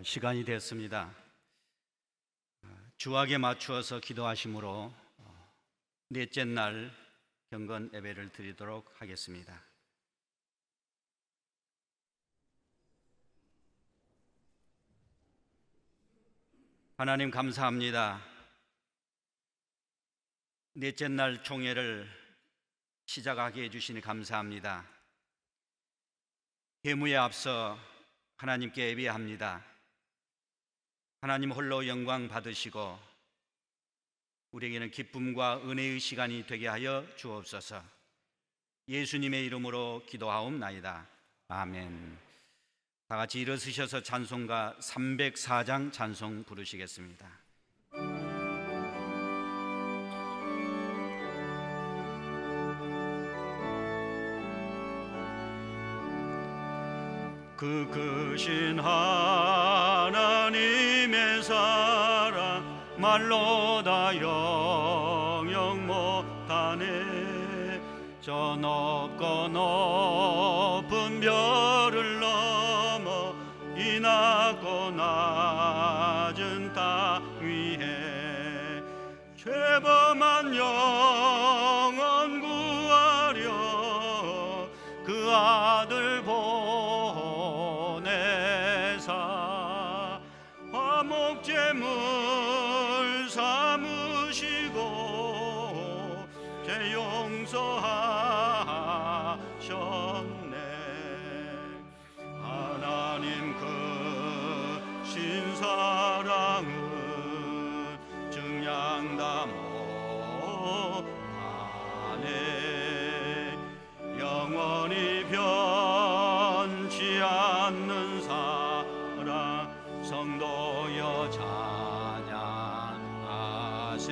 시간이 됐습니다. 주학에 맞추어서 기도하심으로 넷째 날 경건 예배를 드리도록 하겠습니다. 하나님 감사합니다. 넷째 날 총회를 시작하게 해주시니 감사합니다. 회무에 앞서 하나님께 예배합니다. 하나님 홀로 영광 받으시고 우리에게는 기쁨과 은혜의 시간이 되게 하여 주옵소서. 예수님의 이름으로 기도하옵나이다. 아멘. 다 같이 일어서셔서 찬송가 304장 찬송 부르시겠습니다. 그 크신 하나님의 사랑 말로 다 영영 못하네. 저 높고 높은 별을 넘어 이 낮고 낮은 땅 위에 죄범한 영혼 구하려 그 아들 화목제물 삼으시고 죄 용서하셨네. 하나님 그 신사랑은 증량다 못하네. 영원히 변치 않는 사랑 성도여 찬양하세.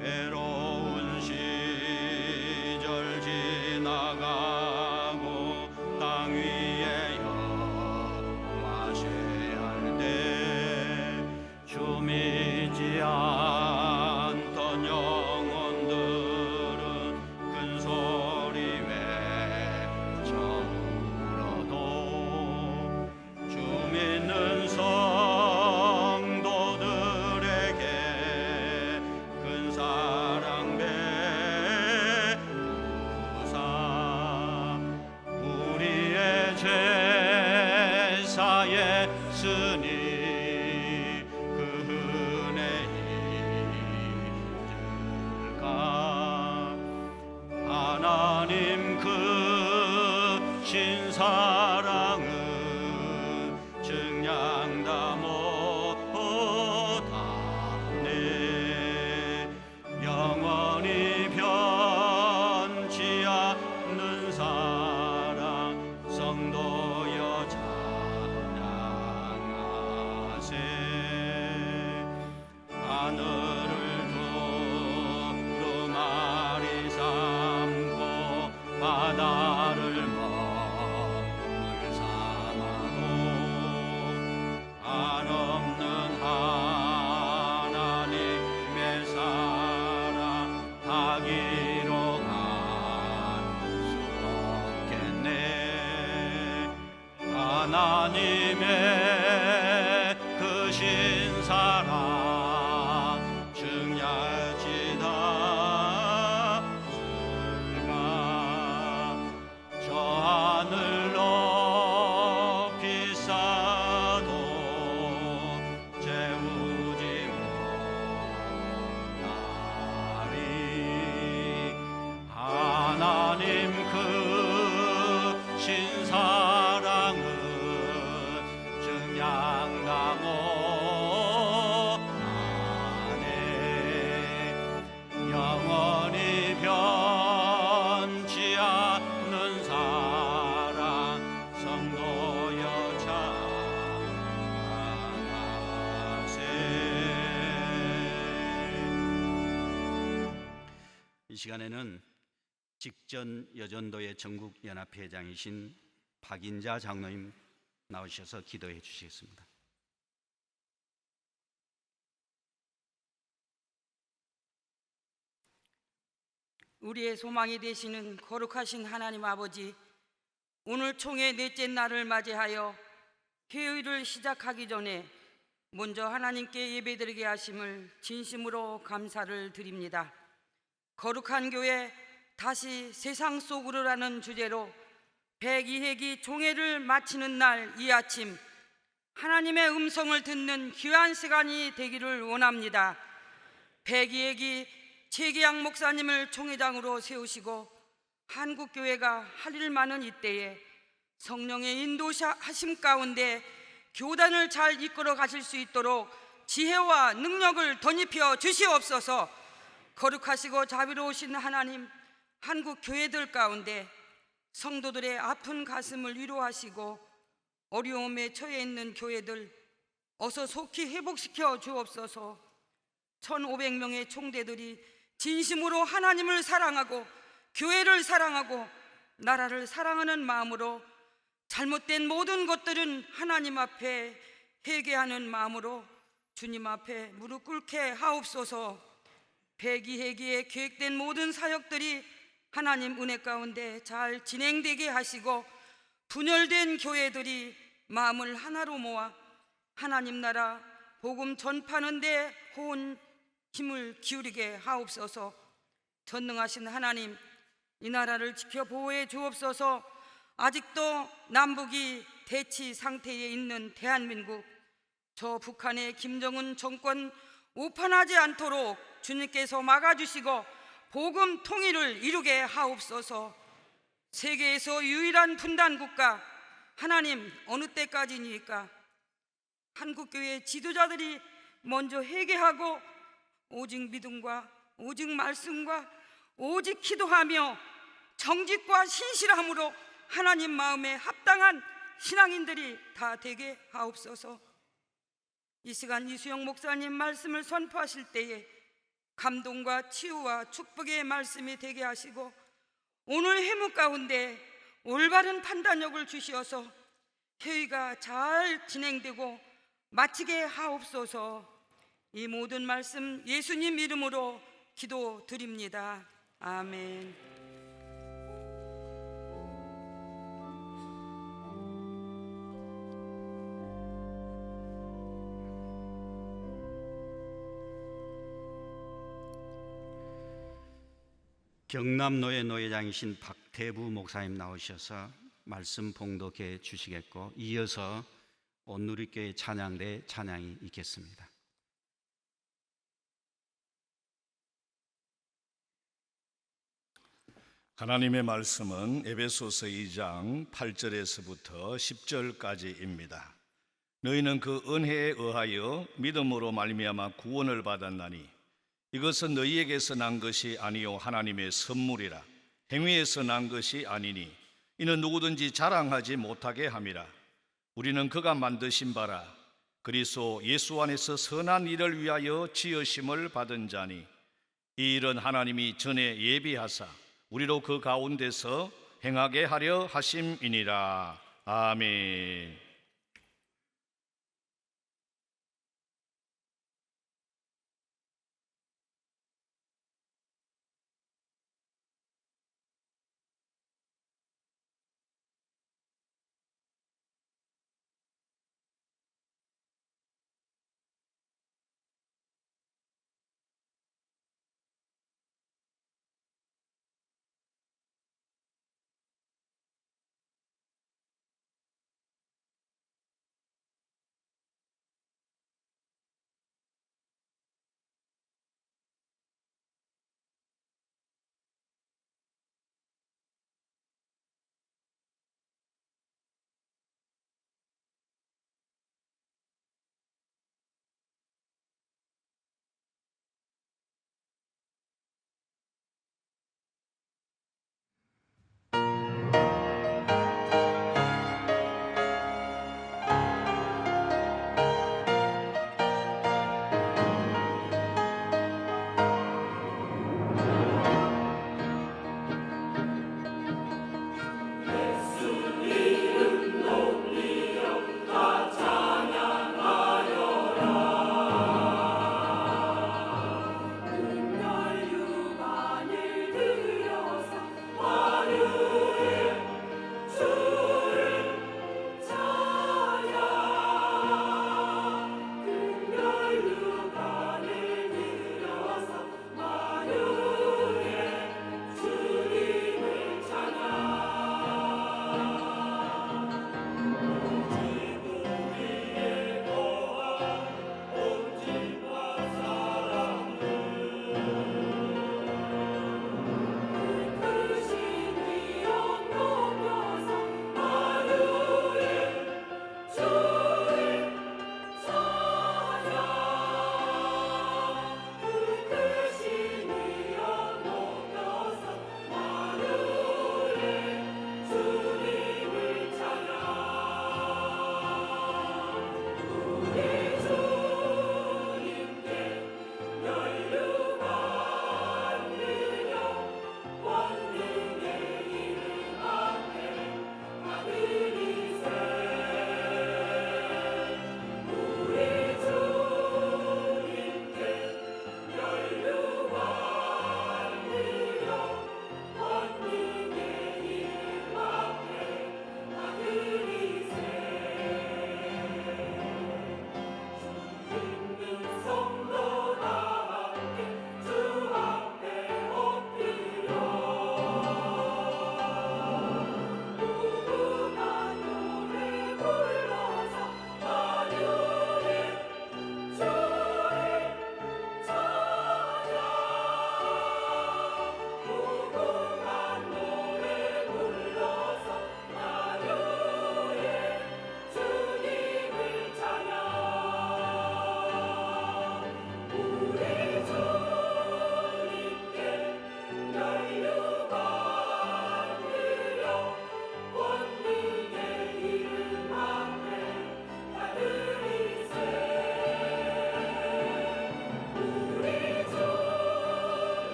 괴로운 시절 지나가고 땅 위에 영화셔야 할 때 주 믿지 않던 영혼들은 큰 소리 외쳐 울어도 주 믿는 성도들에게 큰 사랑 베푸사. 우리의 제사에 쓰니 그 은혜 잊을까. 하나님 그 신사랑은 증량다 못하네. 영원히 변치 않는 사랑 성도여 찬양하세. 하늘을 두루마리 삼고 바다를 먹을 삼아도 한없는 하나님의 사랑 타기로 갈 수 없겠네. 하나님의 그 신사랑 증량지다 쓸까. 저 하늘 높이 쌓아도 채우지 못하리. 하나님 그 신사랑은 증량다 못하네. 영원히 변치 않는 사랑 성도여 찬양하세. 이 시간에는 직전 여전도의 전국연합회장이신 박인자 장로님 나오셔서 기도해 주시겠습니다. 우리의 소망이 되시는 거룩하신 하나님 아버지, 오늘 총회 넷째 날을 맞이하여 회의를 시작하기 전에 먼저 하나님께 예배드리게 하심을 진심으로 감사를 드립니다. 거룩한 교회 다시 세상 속으로라는 주제로 102회기 종회를 마치는 날 이 아침 하나님의 음성을 듣는 귀한 시간이 되기를 원합니다. 102회기 최기양 목사님을 총회장으로 세우시고 한국교회가 할 일 많은 이때에 성령의 인도하심 가운데 교단을 잘 이끌어 가실 수 있도록 지혜와 능력을 덧입혀 주시옵소서. 거룩하시고 자비로우신 하나님, 한국 교회들 가운데 성도들의 아픈 가슴을 위로하시고 어려움에 처해 있는 교회들 어서 속히 회복시켜 주옵소서. 1500명의 총대들이 진심으로 하나님을 사랑하고 교회를 사랑하고 나라를 사랑하는 마음으로 잘못된 모든 것들은 하나님 앞에 회개하는 마음으로 주님 앞에 무릎 꿇게 하옵소서. 102회기에 계획된 모든 사역들이 하나님 은혜 가운데 잘 진행되게 하시고 분열된 교회들이 마음을 하나로 모아 하나님 나라 복음 전파하는 데 온 힘을 기울이게 하옵소서. 전능하신 하나님, 이 나라를 지켜 보호해 주옵소서. 아직도 남북이 대치 상태에 있는 대한민국, 저 북한의 김정은 정권 오판하지 않도록 주님께서 막아주시고 복음 통일을 이루게 하옵소서. 세계에서 유일한 분단 국가, 하나님 어느 때까지니까 한국교회 지도자들이 먼저 회개하고 오직 믿음과 오직 말씀과 오직 기도하며 정직과 신실함으로 하나님 마음에 합당한 신앙인들이 다 되게 하옵소서. 이 시간 이수영 목사님 말씀을 선포하실 때에 감동과 치유와 축복의 말씀이 되게 하시고 오늘 회무 가운데 올바른 판단력을 주시어서 회의가 잘 진행되고 마치게 하옵소서. 이 모든 말씀 예수님 이름으로 기도드립니다. 아멘. 경남노회 노회장이신 박태부 목사님 나오셔서 말씀 봉독해 주시겠고, 이어서 온누리교회 찬양대 찬양이 있겠습니다. 하나님의 말씀은 에베소서 2장 8절에서부터 10절까지입니다. 너희는 그 은혜에 의하여 믿음으로 말미암아 구원을 받았나니 이것은 너희에게서 난 것이 아니요 하나님의 선물이라. 행위에서 난 것이 아니니 이는 누구든지 자랑하지 못하게 함이라. 우리는 그가 만드신 바라 그리스도 예수 안에서 선한 일을 위하여 지으심을 받은 자니 이 일은 하나님이 전에 예비하사 우리로 그 가운데서 행하게 하려 하심이니라. 아멘.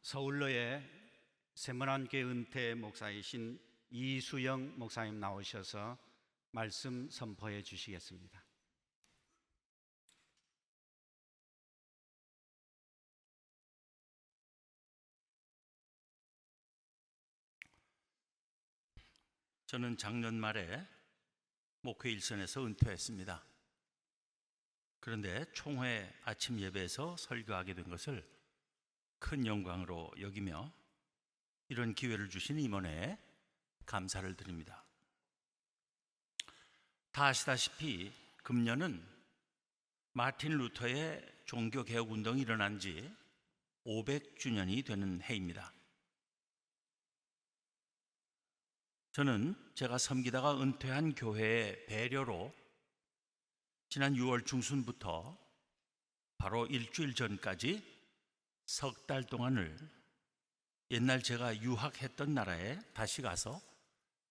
서울로의 세문안교회 은퇴 목사이신 이수영 목사님 나오셔서 말씀 선포해 주시겠습니다. 저는 작년 말에 목회 일선에서 은퇴했습니다. 그런데 총회 아침 예배에서 설교하게 된 것을 큰 영광으로 여기며 이런 기회를 주신 임원회에 감사를 드립니다. 다 아시다시피 금년은 마틴 루터의 종교개혁 운동이 일어난 지 500주년이 되는 해입니다. 저는 제가 섬기다가 은퇴한 교회의 배려로 지난 6월 중순부터 바로 일주일 전까지 석 달 동안을 옛날 제가 유학했던 나라에 다시 가서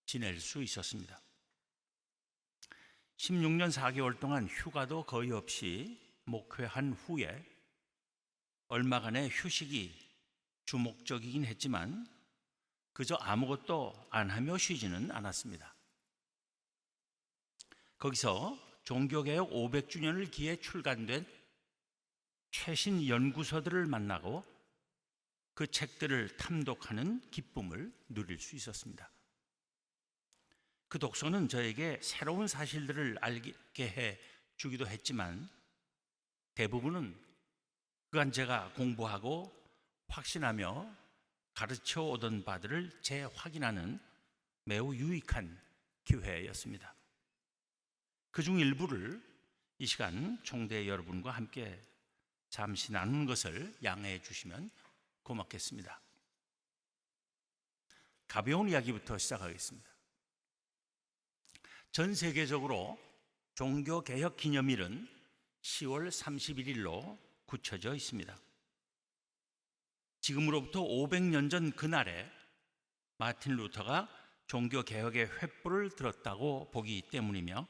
지낼 수 있었습니다. 16년 4개월 동안 휴가도 거의 없이 목회한 후에 얼마간의 휴식이 주목적이긴 했지만 그저 아무것도 안 하며 쉬지는 않았습니다. 거기서 종교개혁 500주년을 기해 출간된 최신 연구서들을 만나고 그 책들을 탐독하는 기쁨을 누릴 수 있었습니다. 그 독서는 저에게 새로운 사실들을 알게 해 주기도 했지만 대부분은 그간 제가 공부하고 확신하며 가르쳐 오던 바들을 재확인하는 매우 유익한 기회였습니다. 그중 일부를 이 시간 총대 여러분과 함께 잠시 나누는 것을 양해해 주시면 고맙겠습니다. 가벼운 이야기부터 시작하겠습니다. 전 세계적으로 종교개혁 기념일은 10월 31일로 굳혀져 있습니다. 지금으로부터 500년 전 그날에 마틴 루터가 종교개혁의 횃불을 들었다고 보기 때문이며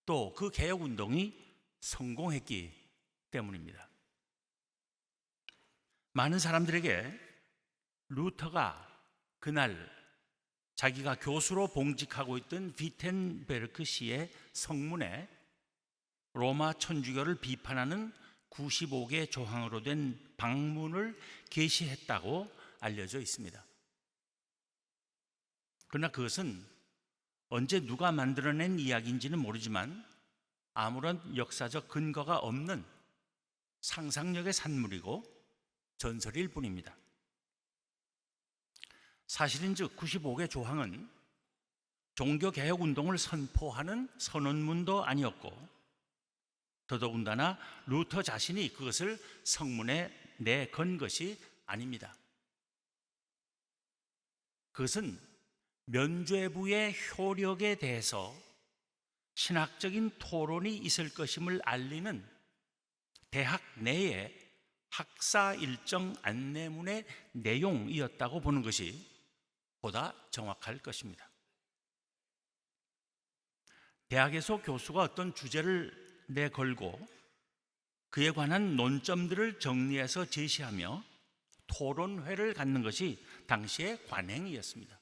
또 그 개혁운동이 성공했기 때문입니다. 많은 사람들에게 루터가 그날 자기가 교수로 봉직하고 있던 비텐베르크 시의 성문에 로마 천주교를 비판하는 95개 조항으로 된 방문을 게시했다고 알려져 있습니다. 그러나 그것은 언제 누가 만들어낸 이야기인지는 모르지만 아무런 역사적 근거가 없는 상상력의 산물이고 전설일 뿐입니다. 사실인즉 95개 조항은 종교개혁 운동을 선포하는 선언문도 아니었고 더더군다나 루터 자신이 그것을 성문에 내건 것이 아닙니다. 그것은 면죄부의 효력에 대해서 신학적인 토론이 있을 것임을 알리는 대학 내의 학사 일정 안내문의 내용이었다고 보는 것이 보다 정확할 것입니다. 대학에서 교수가 어떤 주제를 내걸고 그에 관한 논점들을 정리해서 제시하며 토론회를 갖는 것이 당시의 관행이었습니다.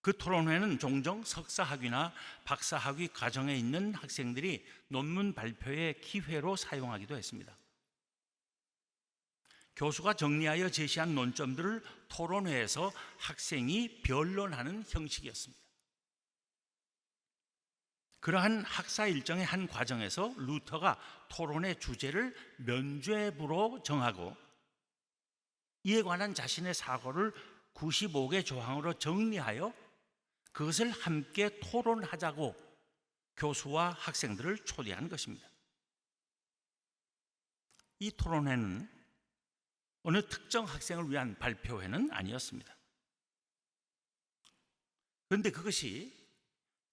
그 토론회는 종종 석사학위나 박사학위 과정에 있는 학생들이 논문 발표의 기회로 사용하기도 했습니다. 교수가 정리하여 제시한 논점들을 토론회에서 학생이 변론하는 형식이었습니다. 그러한 학사 일정의 한 과정에서 루터가 토론의 주제를 면죄부로 정하고 이에 관한 자신의 사고를 95개 조항으로 정리하여 그것을 함께 토론하자고 교수와 학생들을 초대한 것입니다. 이 토론회는 어느 특정 학생을 위한 발표회는 아니었습니다. 그런데 그것이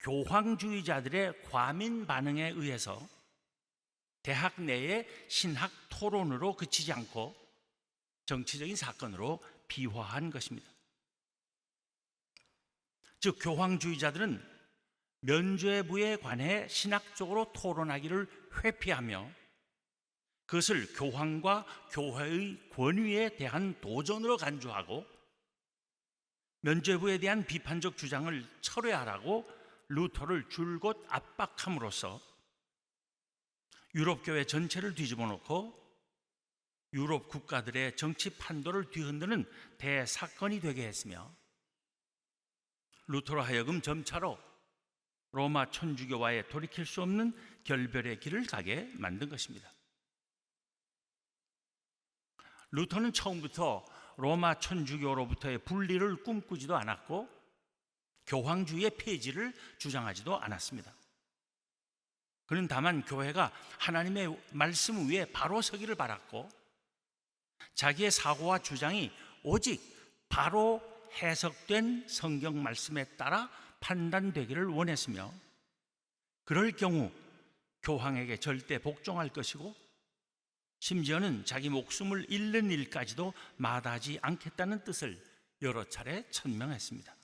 교황주의자들의 과민 반응에 의해서 대학 내의 신학 토론으로 그치지 않고 정치적인 사건으로 비화한 것입니다. 즉 교황주의자들은 면죄부에 관해 신학적으로 토론하기를 회피하며 그것을 교황과 교회의 권위에 대한 도전으로 간주하고 면죄부에 대한 비판적 주장을 철회하라고 루터를 줄곧 압박함으로써 유럽 교회 전체를 뒤집어 놓고 유럽 국가들의 정치 판도를 뒤흔드는 대사건이 되게 했으며 루터로 하여금 점차로 로마 천주교와의 돌이킬 수 없는 결별의 길을 가게 만든 것입니다. 루터는 처음부터 로마 천주교로부터의 분리를 꿈꾸지도 않았고 교황주의의 폐지를 주장하지도 않았습니다. 그는 다만 교회가 하나님의 말씀 위에 바로 서기를 바랐고 자기의 사고와 주장이 오직 바로 해석된 성경 말씀에 따라 판단되기를 원했으며 그럴 경우 교황에게 절대 복종할 것이고 심지어는 자기 목숨을 잃는 일까지도 마다하지 않겠다는 뜻을 여러 차례 천명했습니다.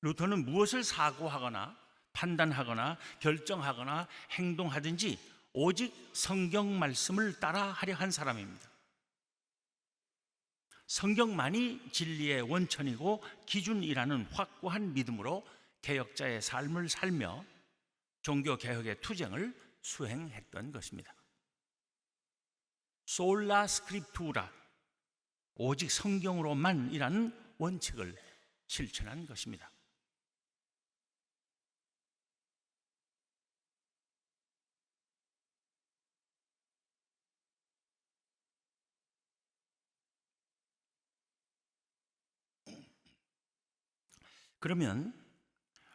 루터는 무엇을 사고하거나 판단하거나 결정하거나 행동하든지 오직 성경 말씀을 따라 하려 한 사람입니다. 성경만이 진리의 원천이고 기준이라는 확고한 믿음으로 개혁자의 삶을 살며 종교개혁의 투쟁을 수행했던 것입니다. 솔라 스크립투라, 오직 성경으로만이라는 원칙을 실천한 것입니다. 그러면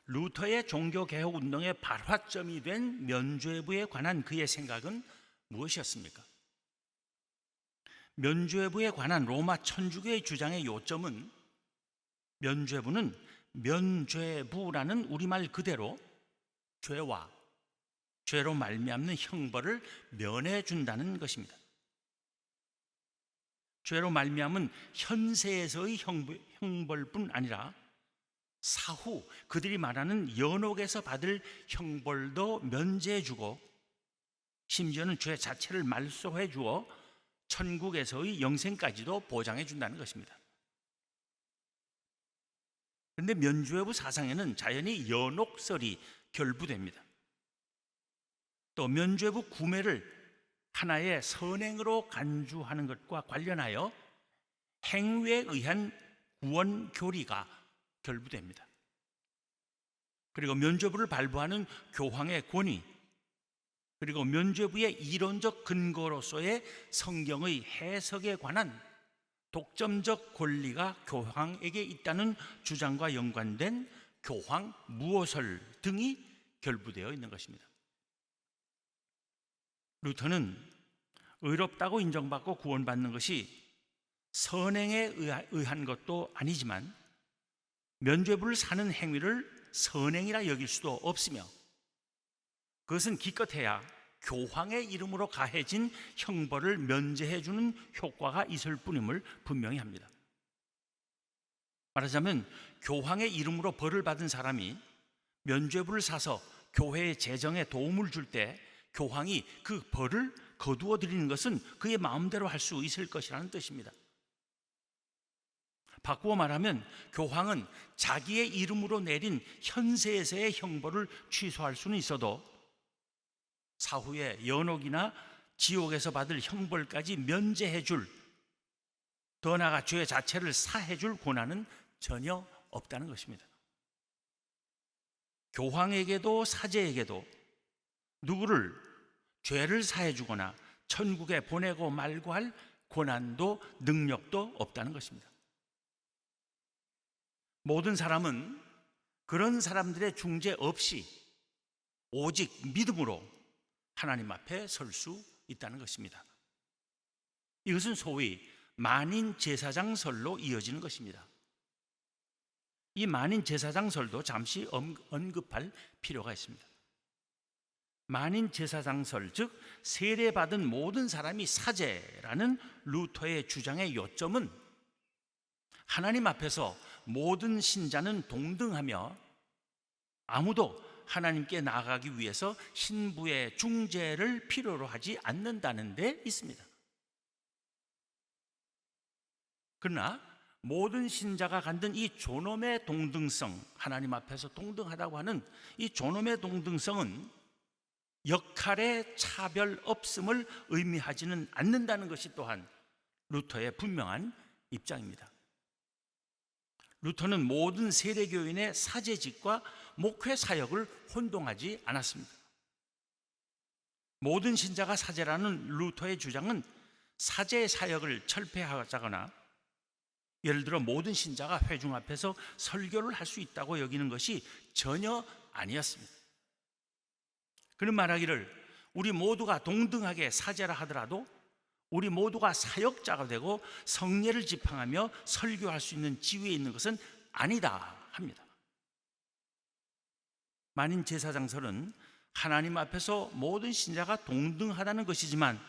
루터의 종교개혁 운동의 발화점이 된 면죄부에 관한 그의 생각은 무엇이었습니까? 면죄부에 관한 로마 천주교의 주장의 요점은 면죄부는 면죄부라는 우리말 그대로 죄와 죄로 말미암는 형벌을 면해준다는 것입니다. 죄로 말미암은 현세에서의 형벌뿐 아니라 사후 그들이 말하는 연옥에서 받을 형벌도 면제해주고 심지어는 죄 자체를 말소해 주어 천국에서의 영생까지도 보장해 준다는 것입니다. 그런데 면죄부 사상에는 자연히 연옥설이 결부됩니다. 또 면죄부 구매를 하나의 선행으로 간주하는 것과 관련하여 행위에 의한 구원 교리가 결부됩니다. 그리고 면죄부를 발부하는 교황의 권위, 그리고 면죄부의 이론적 근거로서의 성경의 해석에 관한 독점적 권리가 교황에게 있다는 주장과 연관된 교황 무호설 등이 결부되어 있는 것입니다. 루터는 의롭다고 인정받고 구원받는 것이 선행에 의한 것도 아니지만 면죄부를 사는 행위를 선행이라 여길 수도 없으며 그것은 기껏해야 교황의 이름으로 가해진 형벌을 면제해 주는 효과가 있을 뿐임을 분명히 합니다. 말하자면 교황의 이름으로 벌을 받은 사람이 면죄부를 사서 교회의 재정에 도움을 줄 때 교황이 그 벌을 거두어 드리는 것은 그의 마음대로 할 수 있을 것이라는 뜻입니다. 바꾸어 말하면 교황은 자기의 이름으로 내린 현세에서의 형벌을 취소할 수는 있어도 사후에 연옥이나 지옥에서 받을 형벌까지 면제해 줄, 더 나아가 죄 자체를 사해 줄 권한은 전혀 없다는 것입니다. 교황에게도 사제에게도 누구를 죄를 사해 주거나 천국에 보내고 말고 할 권한도 능력도 없다는 것입니다. 모든 사람은 그런 사람들의 중재 없이 오직 믿음으로 하나님 앞에 설 수 있다는 것입니다. 이것은 소위 만인 제사장설로 이어지는 것입니다. 이 만인 제사장설도 잠시 언급할 필요가 있습니다. 만인 제사장설, 즉 세례받은 모든 사람이 사제라는 루터의 주장의 요점은 하나님 앞에서 모든 신자는 동등하며 아무도 하나님께 나아가기 위해서 신부의 중재를 필요로 하지 않는다는 데 있습니다. 그러나 모든 신자가 갖는 이 존엄의 동등성, 하나님 앞에서 동등하다고 하는 이 존엄의 동등성은 역할의 차별 없음을 의미하지는 않는다는 것이 또한 루터의 분명한 입장입니다. 루터는 모든 세례교인의 사제직과 목회 사역을 혼동하지 않았습니다. 모든 신자가 사제라는 루터의 주장은 사제 사역을 철폐하자거나 예를 들어 모든 신자가 회중 앞에서 설교를 할 수 있다고 여기는 것이 전혀 아니었습니다. 그는 말하기를 우리 모두가 동등하게 사제라 하더라도 우리 모두가 사역자가 되고 성례를 지팡하며 설교할 수 있는 지위에 있는 것은 아니다 합니다. 만인 제사장설은 하나님 앞에서 모든 신자가 동등하다는 것이지만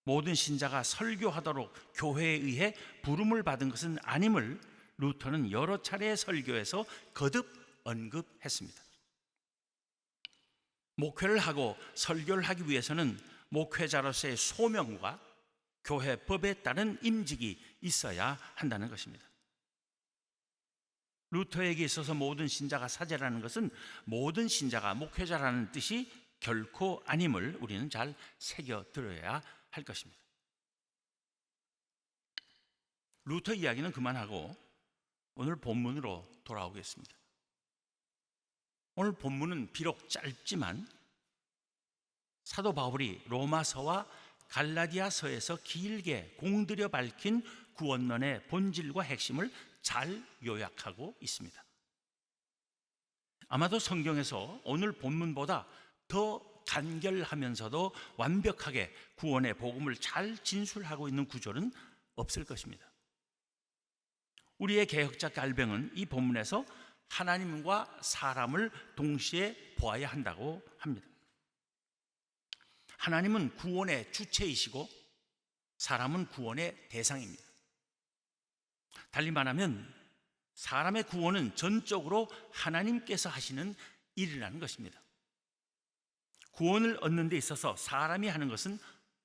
모든 신자가 설교하도록 교회에 의해 부름을 받은 것은 아님을 루터는 여러 차례의 설교에서 거듭 언급했습니다. 목회를 하고 설교를 하기 위해서는 목회자로서의 소명과 교회 법에 따른 임직이 있어야 한다는 것입니다. 루터에게 있어서 모든 신자가 사제라는 것은 모든 신자가 목회자라는 뜻이 결코 아님을 우리는 잘 새겨들어야 할 것입니다. 루터 이야기는 그만하고 오늘 본문으로 돌아오겠습니다. 오늘 본문은 비록 짧지만 사도 바울이 로마서와 갈라디아서에서 길게 공들여 밝힌 구원론의 본질과 핵심을 잘 요약하고 있습니다. 아마도 성경에서 오늘 본문보다 더 간결하면서도 완벽하게 구원의 복음을 잘 진술하고 있는 구절은 없을 것입니다. 우리의 개혁자 갈뱅은 이 본문에서 하나님과 사람을 동시에 보아야 한다고 합니다. 하나님은 구원의 주체이시고 사람은 구원의 대상입니다. 달리 말하면 사람의 구원은 전적으로 하나님께서 하시는 일이라는 것입니다. 구원을 얻는 데 있어서 사람이 하는 것은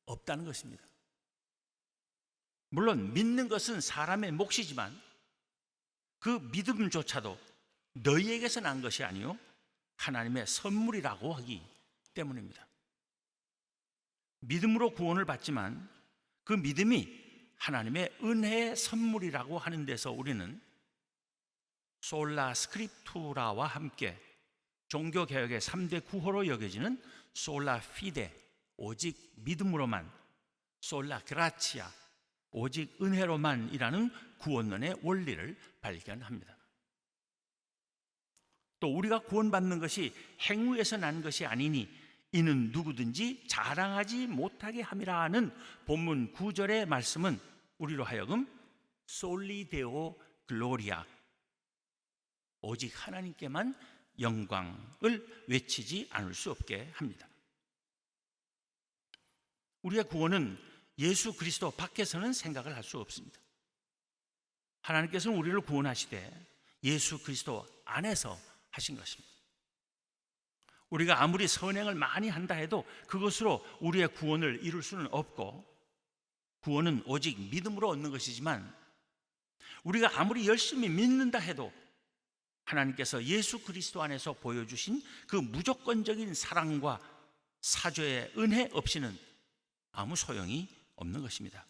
없다는 것입니다. 물론 믿는 것은 사람의 몫이지만 그 믿음조차도 너희에게서 난 것이 아니요 하나님의 선물이라고 하기 때문입니다. 믿음으로 구원을 받지만 그 믿음이 하나님의 은혜의 선물이라고 하는 데서 우리는 솔라 스크립투라와 함께 종교개혁의 3대 구호로 여겨지는 솔라 피데, 오직 믿음으로만, 솔라 그라치아, 오직 은혜로만이라는 구원론의 원리를 발견합니다. 또 우리가 구원받는 것이 행위에서 난 것이 아니니 이는 누구든지 자랑하지 못하게 함이라는 본문 9절의 말씀은 우리로 하여금 솔리 데오 글로리아, 오직 하나님께만 영광을 외치지 않을 수 없게 합니다. 우리의 구원은 예수 그리스도 밖에서는 생각을 할 수 없습니다. 하나님께서는 우리를 구원하시되 예수 그리스도 안에서 하신 것입니다. 우리가 아무리 선행을 많이 한다 해도 그것으로 우리의 구원을 이룰 수는 없고 구원은 오직 믿음으로 얻는 것이지만 우리가 아무리 열심히 믿는다 해도 하나님께서 예수 그리스도 안에서 보여주신 그 무조건적인 사랑과 사죄의 은혜 없이는 아무 소용이 없는 것입니다.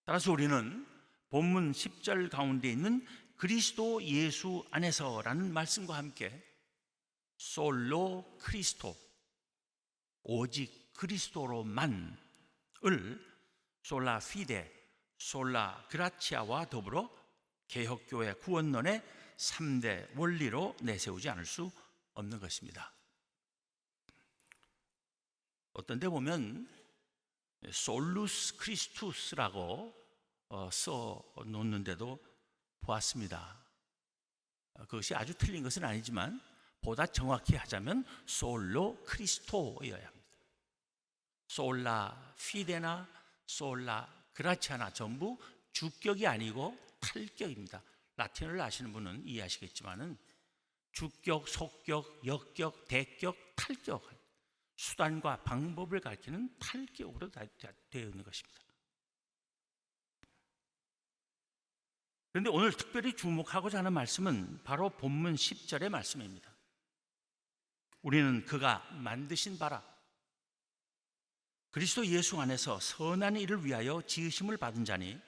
따라서 우리는 본문 10절 가운데 있는 그리스도 예수 안에서라는 말씀과 함께 솔로 크리스토, 오직 그리스도로만을 솔라 피데, 솔라 그라치아와 더불어 개혁교회 구원론의 3대 원리로 내세우지 않을 수 없는 것입니다. 어떤 데 보면 솔루스 크리스투스라고 써 놓는데도 보았습니다. 그것이 아주 틀린 것은 아니지만 보다 정확히 하자면 솔로 크리스토여야 합니다. 솔라 피데나 솔라 그라치아나 전부 주격이 아니고 탈격입니다. 라틴어를 아시는 분은 이해하시겠지만은 주격, 속격, 역격, 대격, 탈격, 수단과 방법을 가리키는 탈격으로 되어 있는 것입니다. 그런데 오늘 특별히 주목하고자 하는 말씀은 바로 본문 10절의 말씀입니다. 우리는 그가 만드신 바라 그리스도 예수 안에서 선한 일을 위하여 지으심을 받은 자니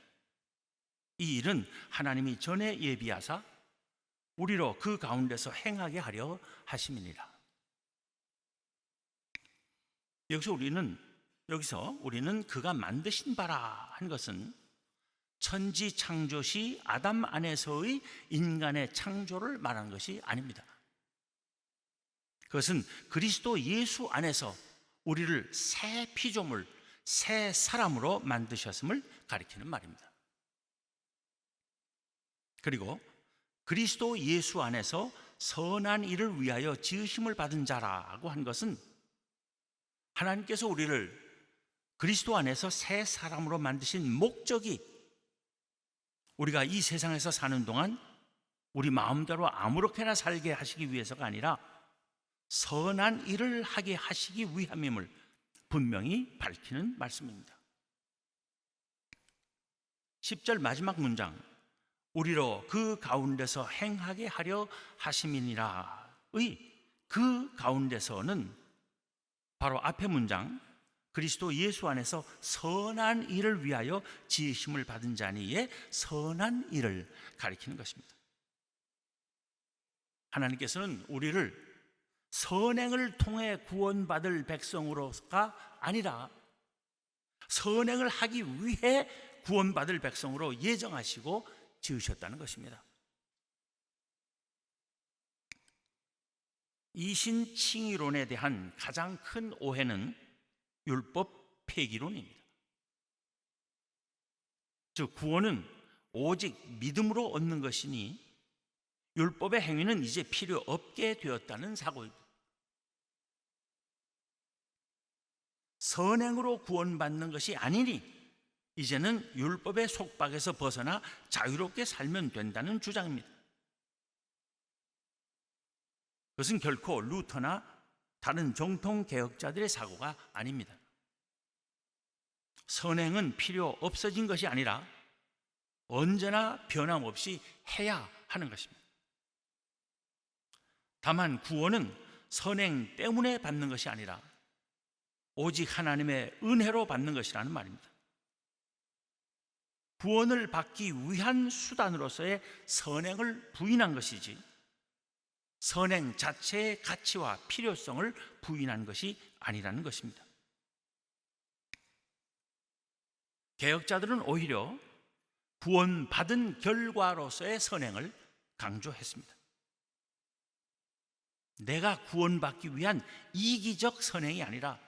이 일은 하나님이 전에 예비하사 우리로 그 가운데서 행하게 하려 하심이니라. 여기서 우리는 그가 만드신 바라 한 것은 천지 창조시 아담 안에서의 인간의 창조를 말하는 것이 아닙니다. 그것은 그리스도 예수 안에서 우리를 새 피조물, 새 사람으로 만드셨음을 가리키는 말입니다. 그리고 그리스도 예수 안에서 선한 일을 위하여 지으심을 받은 자라고 한 것은 하나님께서 우리를 그리스도 안에서 새 사람으로 만드신 목적이 우리가 이 세상에서 사는 동안 우리 마음대로 아무렇게나 살게 하시기 위해서가 아니라 선한 일을 하게 하시기 위함임을 분명히 밝히는 말씀입니다. 10절 마지막 문장, 우리로 그 가운데서 행하게 하려 하심이니라의 그 가운데서는 바로 앞의 문장, 그리스도 예수 안에서 선한 일을 위하여 지으심을 받은 자니의 선한 일을 가리키는 것입니다. 하나님께서는 우리를 선행을 통해 구원받을 백성으로가 아니라 선행을 하기 위해 구원받을 백성으로 예정하시고 지으셨다는 것입니다. 이신칭의론에 대한 가장 큰 오해는 율법 폐기론입니다. 즉 구원은 오직 믿음으로 얻는 것이니 율법의 행위는 이제 필요 없게 되었다는 사고입니다. 선행으로 구원받는 것이 아니니 이제는 율법의 속박에서 벗어나 자유롭게 살면 된다는 주장입니다. 그것은 결코 루터나 다른 정통 개혁자들의 사고가 아닙니다. 선행은 필요 없어진 것이 아니라 언제나 변함없이 해야 하는 것입니다. 다만 구원은 선행 때문에 받는 것이 아니라 오직 하나님의 은혜로 받는 것이라는 말입니다. 구원을 받기 위한 수단으로서의 선행을 부인한 것이지 선행 자체의 가치와 필요성을 부인한 것이 아니라는 것입니다. 개혁자들은 오히려 구원받은 결과로서의 선행을 강조했습니다. 내가 구원받기 위한 이기적 선행이 아니라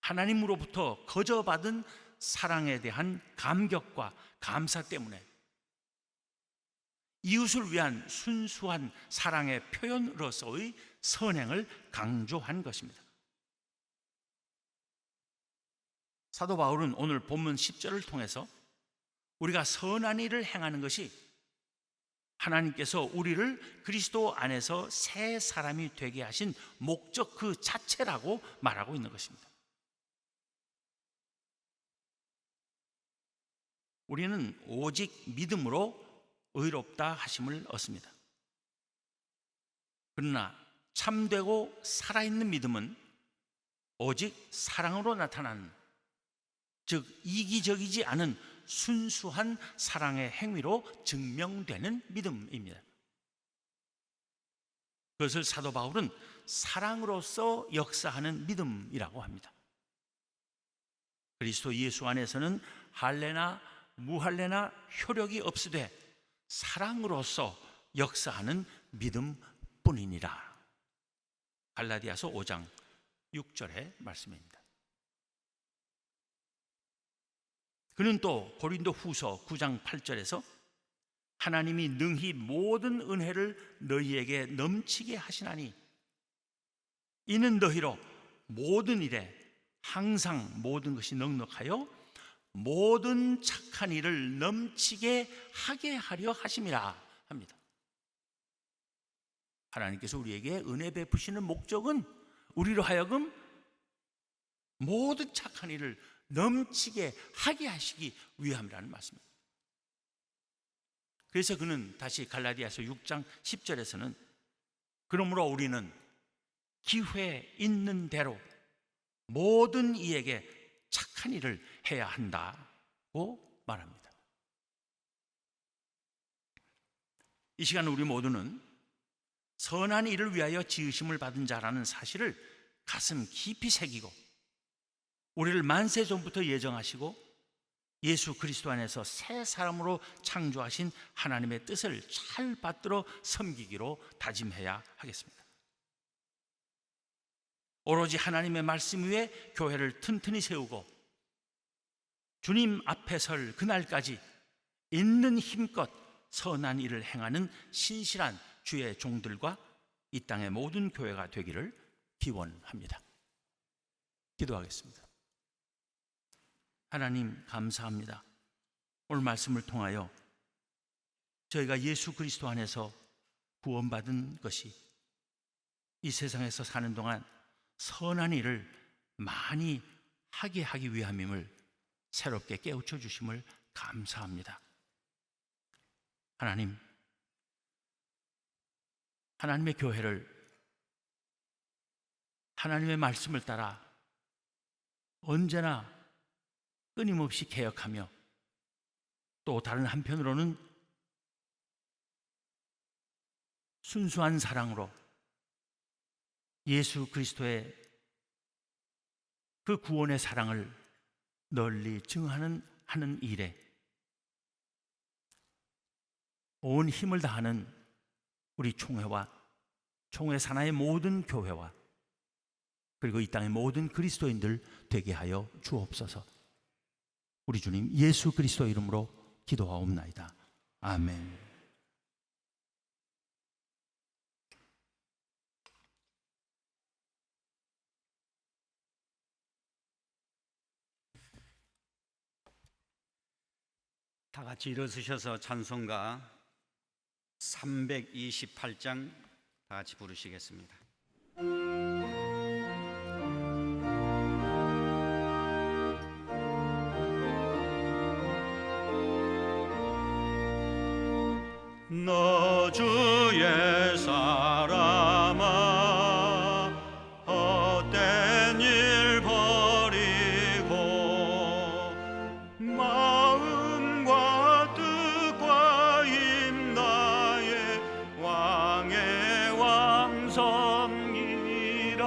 하나님으로부터 거저받은 사랑에 대한 감격과 감사 때문에 이웃을 위한 순수한 사랑의 표현으로서의 선행을 강조한 것입니다. 사도 바울은 오늘 본문 10절을 통해서 우리가 선한 일을 행하는 것이 하나님께서 우리를 그리스도 안에서 새 사람이 되게 하신 목적 그 자체라고 말하고 있는 것입니다. 우리는 오직 믿음으로 의롭다 하심을 얻습니다. 그러나 참되고 살아있는 믿음은 오직 사랑으로 나타나는, 즉 이기적이지 않은 순수한 사랑의 행위로 증명되는 믿음입니다. 그것을 사도 바울은 사랑으로서 역사하는 믿음이라고 합니다. 그리스도 예수 안에서는 할례나 무할례나 효력이 없으되 사랑으로서 역사하는 믿음뿐이니라. 갈라디아서 5장 6절의 말씀입니다. 그는 또 고린도 후서 9장 8절에서 하나님이 능히 모든 은혜를 너희에게 넘치게 하시나니 이는 너희로 모든 일에 항상 모든 것이 넉넉하여 모든 착한 일을 넘치게 하게 하려 하심이라 합니다. 하나님께서 우리에게 은혜 베푸시는 목적은 우리로 하여금 모든 착한 일을 넘치게 하게 하시기 위함이라는 말씀입니다. 그래서 그는 다시 갈라디아서 6장 10절에서는 그러므로 우리는 기회 있는 대로 모든 이에게 착한 일을 해야 한다고 말합니다. 이 시간 우리 모두는 선한 일을 위하여 지으심을 받은 자라는 사실을 가슴 깊이 새기고 우리를 만세 전부터 예정하시고 예수 그리스도 안에서 새 사람으로 창조하신 하나님의 뜻을 잘 받들어 섬기기로 다짐해야 하겠습니다. 오로지 하나님의 말씀 위에 교회를 튼튼히 세우고 주님 앞에 설 그날까지 있는 힘껏 선한 일을 행하는 신실한 주의 종들과 이 땅의 모든 교회가 되기를 기원합니다. 기도하겠습니다. 하나님 감사합니다. 오늘 말씀을 통하여 저희가 예수 그리스도 안에서 구원받은 것이 이 세상에서 사는 동안 선한 일을 많이 하게 하기 위함임을 새롭게 깨우쳐 주심을 감사합니다. 하나님, 하나님의 교회를 하나님의 말씀을 따라 언제나 끊임없이 개혁하며 또 다른 한편으로는 순수한 사랑으로 예수 그리스도의 그 구원의 사랑을 널리 증하는 일에 온 힘을 다하는 우리 총회와 총회 산하의 모든 교회와 그리고 이 땅의 모든 그리스도인들 되게 하여 주옵소서. 우리 주님 예수 그리스도 이름으로 기도하옵나이다. 아멘. 다 같이 일어서셔서 찬송가 328장 다 같이 부르시겠습니다. 너 주의 사람아 헛된 일 버리고 마음과 뜻과 힘 다해 왕의 왕 섬기라.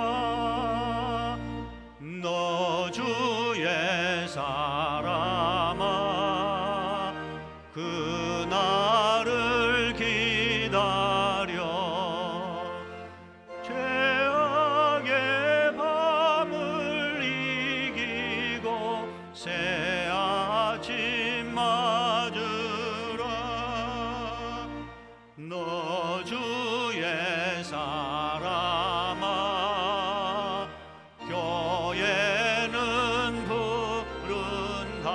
너 주의 사람아 그날을 기다려 죄악의 밤을 이기고 새 아침 맞으라. 너 주의 사람아 교회는 부른다.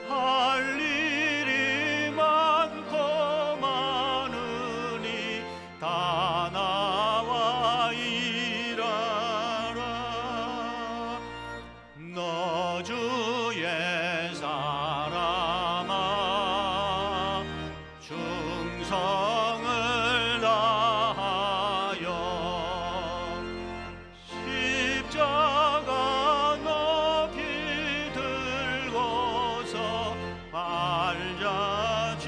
할 일이 많고 많으니 다 나와 일하라. 너 주의 사람아 충성을 다하여 십자가 높이 들고서 알자지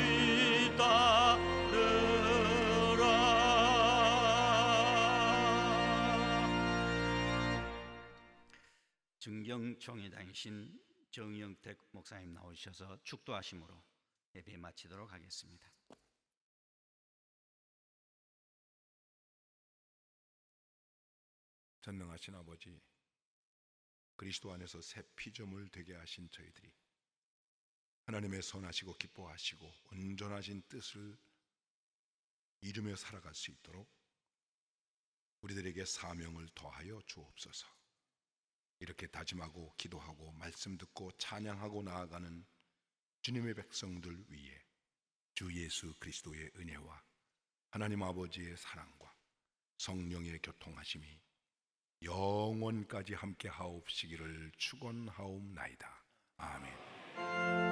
따르라. 증경총회장이신 정영택 목사님 나오셔서 축도하심으로 예배 마치도록 하겠습니다. 전능하신 아버지, 그리스도 안에서 새 피조물 되게 하신 저희들이 하나님의 선하시고 기뻐하시고 온전하신 뜻을 이루며 살아갈 수 있도록 우리들에게 사명을 더하여 주옵소서. 이렇게 다짐하고 기도하고 말씀 듣고 찬양하고 나아가는 주님의 백성들 위에 주 예수 그리스도의 은혜와 하나님 아버지의 사랑과 성령의 교통하심이 영원까지 함께 하옵시기를 축원하옵나이다. 아멘.